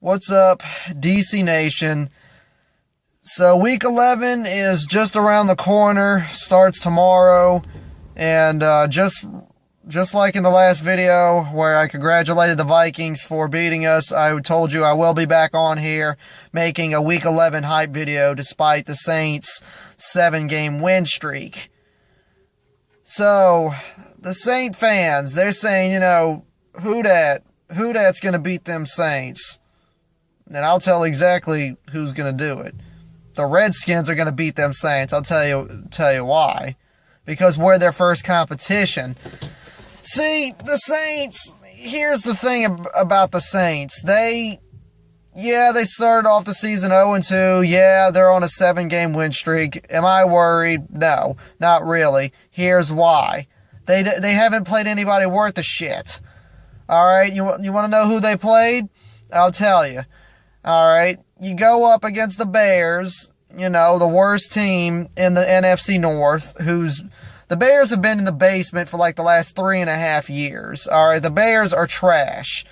What's up, DC Nation? So week 11 is just around the corner, starts tomorrow, and just like in the last video where I congratulated the Vikings for beating us, I told you I will be back on here making a week 11 hype video despite the Saints' 7-game win streak. So, the Saint fans, they're saying, who that's going to beat them Saints? And I'll tell exactly who's going to do it. The Redskins are going to beat them Saints. I'll tell you why. Because we're their first competition. See, the Saints, here's the thing about the Saints. They started off the season 0-2. Yeah, they're on a 7-game win streak. Am I worried? No, not really. Here's why. They haven't played anybody worth a shit. Alright, you want to know who they played? I'll tell you. Alright, you go up against the Bears, the worst team in the NFC North, the Bears have been in the basement for like the last 3.5 years. Alright, the Bears are trash.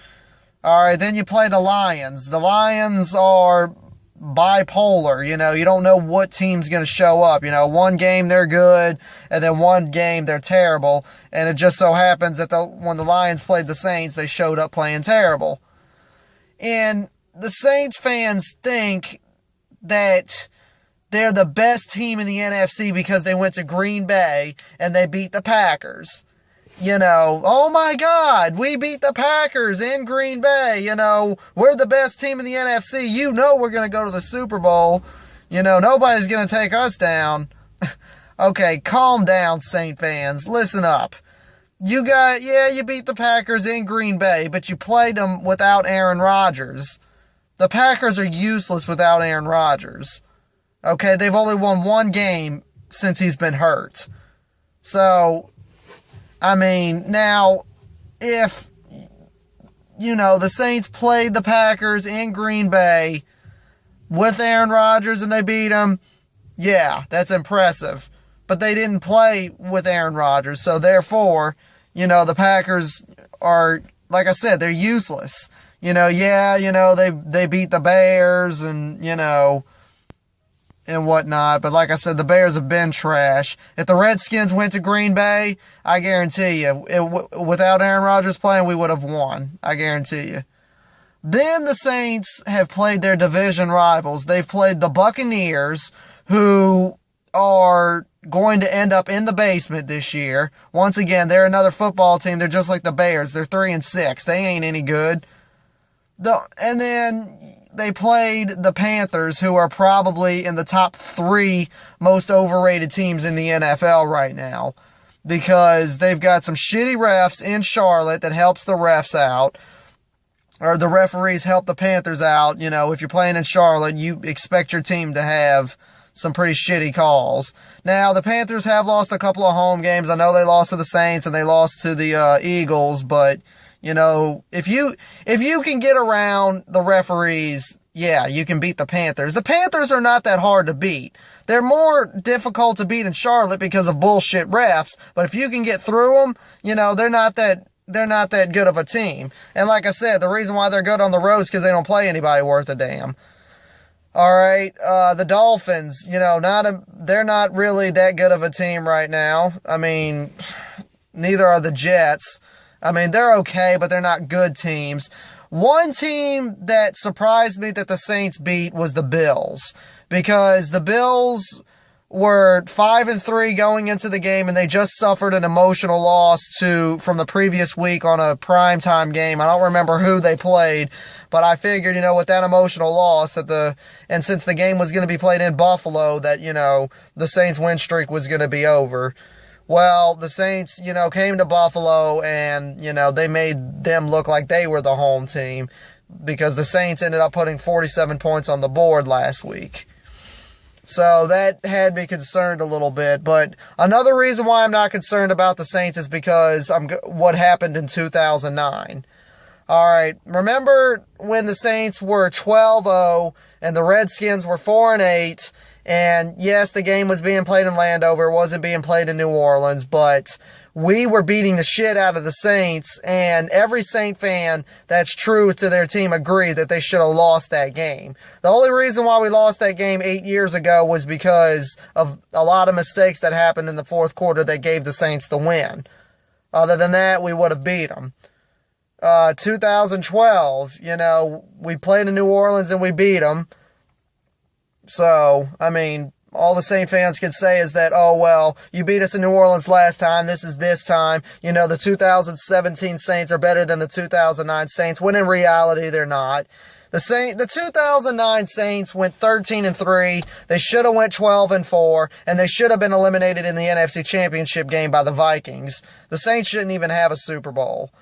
Alright, then you play the Lions. The Lions are bipolar, you don't know what team's going to show up. One game they're good, and then one game they're terrible, and it just so happens that when the Lions played the Saints, they showed up playing terrible. And the Saints fans think that they're the best team in the NFC because they went to Green Bay and they beat the Packers. Oh my God, we beat the Packers in Green Bay. We're the best team in the NFC. We're going to go to the Super Bowl. Nobody's going to take us down. Okay, calm down, Saint fans. Listen up. You beat the Packers in Green Bay, but you played them without Aaron Rodgers. The Packers are useless without Aaron Rodgers. Okay, they've only won one game since he's been hurt. So, now, if, the Saints played the Packers in Green Bay with Aaron Rodgers and they beat him, yeah, that's impressive. But they didn't play with Aaron Rodgers, so therefore, the Packers are, like I said, they're useless. They beat the Bears and, and whatnot. But like I said, the Bears have been trash. If the Redskins went to Green Bay, I guarantee you, without Aaron Rodgers playing, we would have won. I guarantee you. Then the Saints have played their division rivals. They've played the Buccaneers, who are going to end up in the basement this year. Once again, they're another football team. They're just like the Bears. They're 3-6. They ain't any good. And then they played the Panthers, who are probably in the top 3 most overrated teams in the NFL right now, because they've got some shitty refs in Charlotte that helps the refs out, or the referees help the Panthers out. If you're playing in Charlotte, you expect your team to have some pretty shitty calls. Now, the Panthers have lost a couple of home games. I know they lost to the Saints and they lost to the Eagles, but if you can get around the referees, yeah, you can beat the Panthers. The Panthers are not that hard to beat. They're more difficult to beat in Charlotte because of bullshit refs, but if you can get through them, they're not that good of a team. And like I said, the reason why they're good on the road is because they don't play anybody worth a damn. Alright, the Dolphins, they're not really that good of a team right now. Neither are the Jets. They're okay, but they're not good teams. One team that surprised me that the Saints beat was the Bills, because the Bills were 5-3 going into the game, and they just suffered an emotional loss from the previous week on a primetime game. I don't remember who they played, but I figured, with that emotional loss and since the game was going to be played in Buffalo, that, the Saints win streak was going to be over. Well, the Saints, came to Buffalo and, they made them look like they were the home team, because the Saints ended up putting 47 points on the board last week. So that had me concerned a little bit. But another reason why I'm not concerned about the Saints is because what happened in 2009. Alright, remember when the Saints were 12-0 and the Redskins were 4-8, and yes, the game was being played in Landover, it wasn't being played in New Orleans, but we were beating the shit out of the Saints, and every Saint fan that's true to their team agreed that they should have lost that game. The only reason why we lost that game 8 years ago was because of a lot of mistakes that happened in the fourth quarter that gave the Saints the win. Other than that, we would have beat them. 2012, we played in New Orleans and we beat them. So, I mean, all the Saint fans can say is that, oh, well, you beat us in New Orleans last time. This is this time. The 2017 Saints are better than the 2009 Saints, when in reality, they're not. The 2009 Saints went 13-3. They should have went 12-4, and they should have been eliminated in the NFC Championship game by the Vikings. The Saints shouldn't even have a Super Bowl.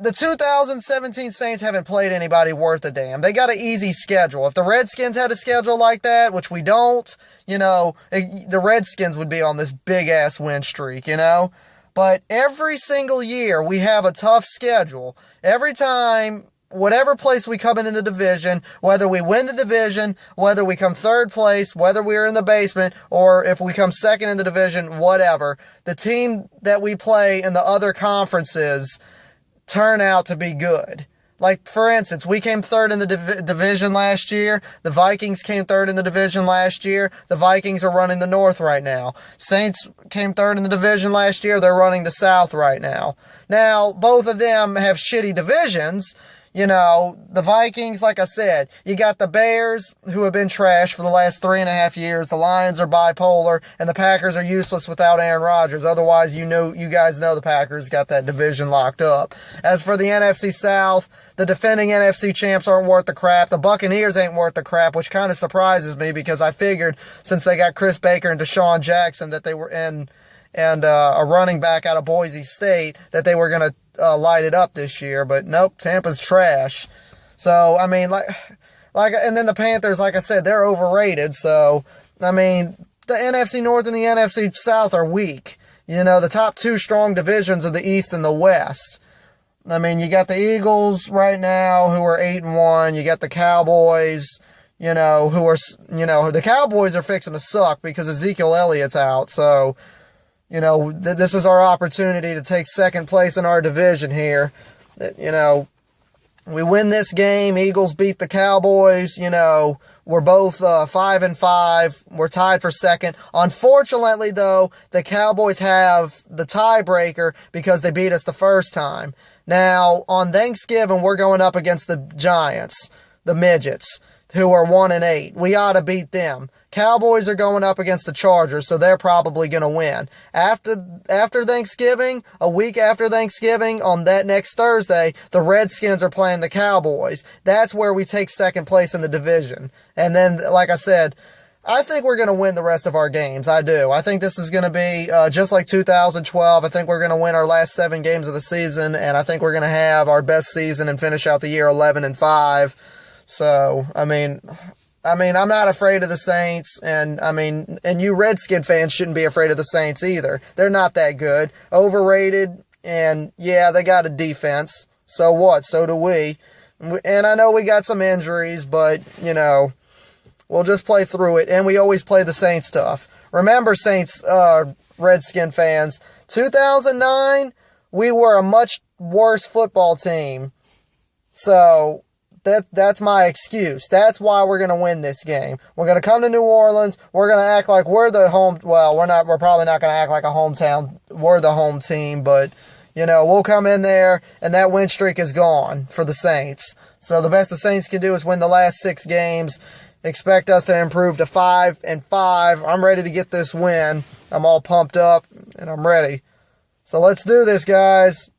The 2017 Saints haven't played anybody worth a damn. They got an easy schedule. If the Redskins had a schedule like that, which we don't, the Redskins would be on this big-ass win streak, But every single year, we have a tough schedule. Every time, whatever place we come in the division, whether we win the division, whether we come third place, whether we're in the basement, or if we come second in the division, whatever, the team that we play in the other conferences turn out to be good. Like, for instance, we came third in the division last year. The Vikings came third in the division last year. The Vikings are running the North right now. Saints came third in the division last year. They're running the South right now. Now, both of them have shitty divisions. The Vikings, like I said, you got the Bears, who have been trash for the last 3.5 years. The Lions are bipolar, and the Packers are useless without Aaron Rodgers. Otherwise, you guys know the Packers got that division locked up. As for the NFC South, the defending NFC champs aren't worth the crap. The Buccaneers ain't worth the crap, which kind of surprises me, because I figured since they got Chris Baker and Deshaun Jackson that they were and a running back out of Boise State, that they were going to light it up this year. But nope, Tampa's trash. So, I mean, and then the Panthers, like I said, they're overrated. So, I mean, the NFC North and the NFC South are weak. The top two strong divisions are the East and the West. I mean, you got the Eagles right now, who are 8-1. You got the Cowboys, who are, the Cowboys are fixing to suck because Ezekiel Elliott's out. So, this is our opportunity to take second place in our division here. We win this game. Eagles beat the Cowboys. We're both 5-5. We're tied for second. Unfortunately, though, the Cowboys have the tiebreaker because they beat us the first time. Now, on Thanksgiving, we're going up against the Giants, the Midgets, who are 1-8. We ought to beat them. Cowboys are going up against the Chargers, so they're probably going to win. After Thanksgiving, a week after Thanksgiving, on that next Thursday, the Redskins are playing the Cowboys. That's where we take second place in the division. And then, like I said, I think we're going to win the rest of our games. I do. I think this is going to be just like 2012. I think we're going to win our last 7 games of the season, and I think we're going to have our best season and finish out the year 11-5. So, I mean, I'm not afraid of the Saints, and you Redskin fans shouldn't be afraid of the Saints either. They're not that good. Overrated, and yeah, they got a defense. So what? So do we. And I know we got some injuries, but, we'll just play through it, and we always play the Saints tough. Remember, Saints, Redskin fans, 2009, we were a much worse football team. So that's my excuse. That's why we're going to win this game. We're going to come to New Orleans. We're going to act like we're the home. Well, we're probably not going to act like a hometown. We're the home team, but we'll come in there, and that win streak is gone for the Saints. So the best the Saints can do is win the last 6 games. Expect us to improve to 5-5. I'm ready to get this win. I'm all pumped up, and I'm ready. So let's do this, guys.